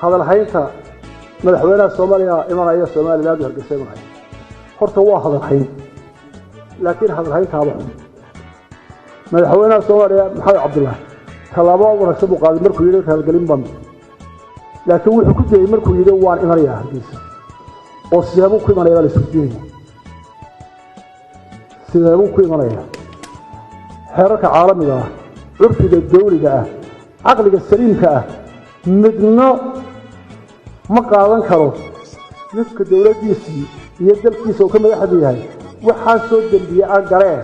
هذا الحين مدحوينها الصومالية إمانية Somaliland وهرقيسة إمانية horta waa hadalhayn laakiin hadalhaynta waa madaxweynaha Soomaaliya Maxamed Cabdullaahi talaabo wanaagsan uu qaaday markuu yiri halgalin baan laakiin wuxuu ku jeeyay markuu yiri waan imanayaa Hargeysa oo siyaabo ku imanaya la isku diinay siyaabo ku imanaya xeerarka caalamiga ah curfiga dawliga ah aqliga saliimka ah midna ma qaadan karo midka dawladdiisii iyo dalkiisa oo ka madaxda yahay waxa soo dambiya aan garee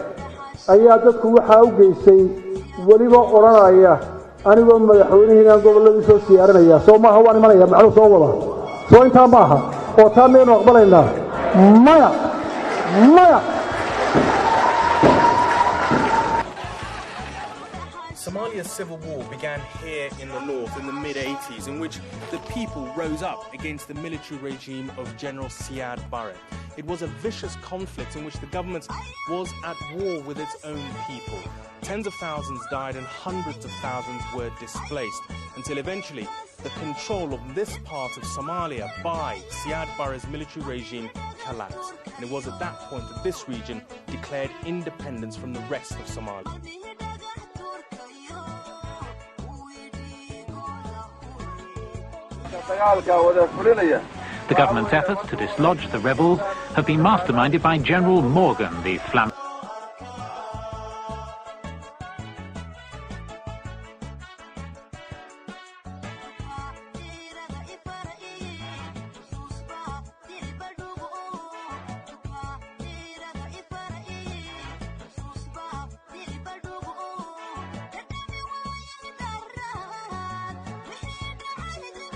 ayaa dadku waxa u geysay waliba oranaya anigoo madaxweynaha gobolada soo siyaaranaya Soomaha waan imanaya maclu soo wada soo inta maaha oo taameen aqbalayna maya Somalia's civil war began here in the north in the mid-80s, in which the people rose up against the military regime of General Siad Barre. It was a vicious conflict in which the government was at war with its own people. Tens of thousands died and hundreds of thousands were displaced, until eventually the control of this part of Somalia by Siad Barre's military regime collapsed. And it was at that point that this region declared independence from the rest of Somalia. The government's efforts to dislodge the rebels have been masterminded by General Morgan, the flamboyant.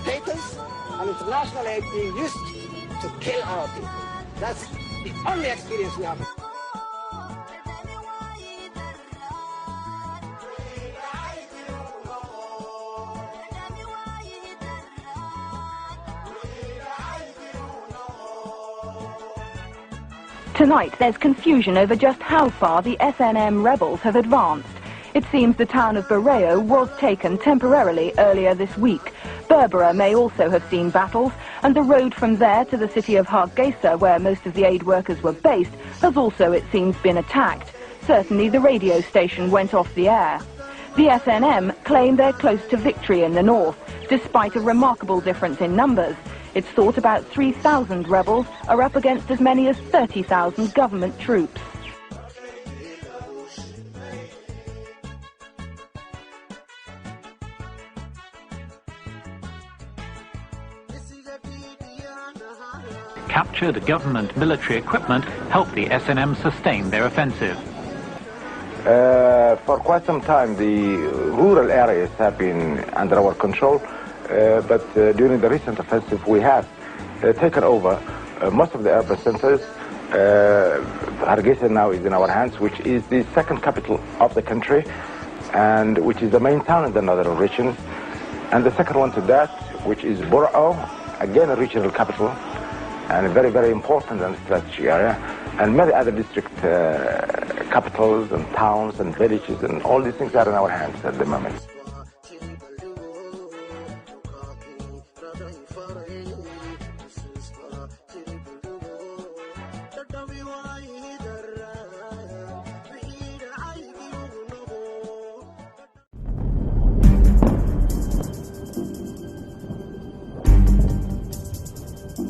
Dictators and international aid being used to kill our people. That's the only experience we have. Tonight, there's confusion over just how far the SNM rebels have advanced. It seems the town of Barre was taken temporarily earlier this week. Berbera may also have seen battles, and the road from there to the city of Hargeisa, where most of the aid workers were based, has also, it seems, been attacked. Certainly, the radio station went off the air. The SNM claim they're close to victory in the north, despite a remarkable difference in numbers. It's thought about 3,000 rebels are up against as many as 30,000 government troops. Captured government military equipment helped the SNM sustain their offensive. For quite some time, the rural areas have been under our control, but during the recent offensive, we have taken over most of the urban centers. Hargeisa now is in our hands, which is the second capital of the country, and which is the main town in the northern region. And the second one to that, which is Burao, again a regional capital, and a very, very important and strategic area, and many other district capitals and towns and villages, and all these things are in our hands at the moment.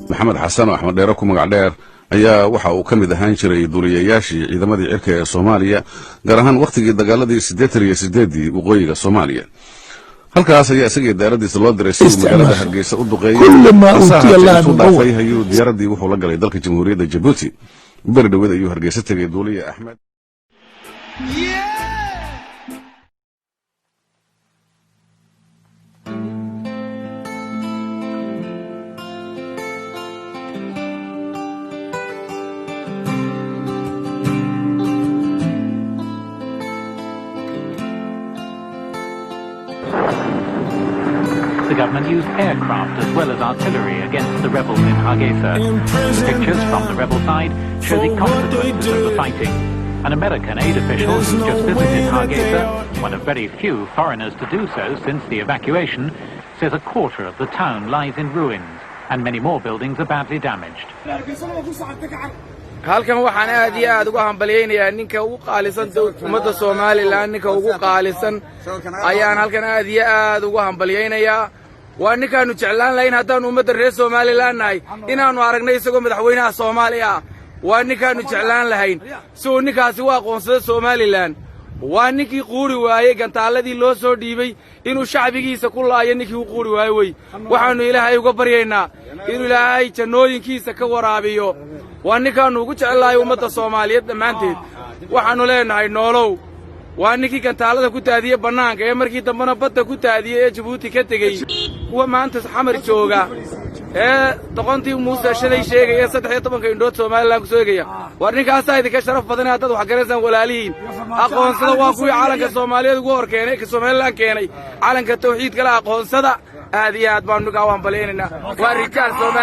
محمد حسن وأحمد ديركو مقعدير ayaa waxa uu kamid ahaan jiray duuliyayaashii ciidamadii cirka ee Soomaaliya gaar ahaan waqtigii dagaaladii 88 waqooyiga Soomaaliya halkaas ayaa isaga diyaaradiisa loo diray si magaalada Hargeysa u duqeeyay ayuu diyaaradii wuxuu la galay dalka Jamhuuriyadda Djibouti bari dhaweed ayuu Hargeysa tagay duuliye Axmed The government used aircraft as well as artillery against the rebels in Hargeisa. The pictures from the rebel side show the consequences of the fighting. An American aid official who just visited Hargeisa, one of very few foreigners to do so since the evacuation, says a quarter of the town lies in ruins and many more buildings are badly damaged. halkan waxaan aad iyo aad uga hambaleynayaa ninka ugu qaalisan ummadda Somaliland ninka ugu qaalisan ayaan halkan aad iyo aad uga hambaleynayaa waa ninkaanu jeclaan lahayn haddaan ummadda reer Somaliland nahay inaanu aragnay isagoo madaxweynaha Soomaaliya waa ninkaanu jeclaan lahayn soo ninkaasi waa aqoonsaday Somaliland waa ninkii quuri waayay gantaaladii loo soo dhiibay inuu shacbigiisa ku laayo ninkii uu quuri waayay way waxaanu ilaahay uga baryaynaa inuu ilaahay jannooyinkiisa ka waraabiyo waa ninkaanu ugu jecelahay ummadda Soomaaliyeed dhammaanteed waxaanu leenahay noolow waa ninkii gantaalada ku taadiyay bannaanka ee markii dambana badda ku taadiyay ee Djibouti ka tegay kuwa maanta xamar jooga ee doqontii Muuse shaday sheegay 13 indhood Somaliland ku soogaya war ninkaas ay ka sharaf badan dad wax garanaysan walaalihiin aqoonsada waa kuwii caalanka Soomaaliyeed ugu horkeenay ka Somaliland keenay caalanka tawxiid kala aqoonsada aad iyo aad baan uga hambalyeynaa waa rijaal Soomaali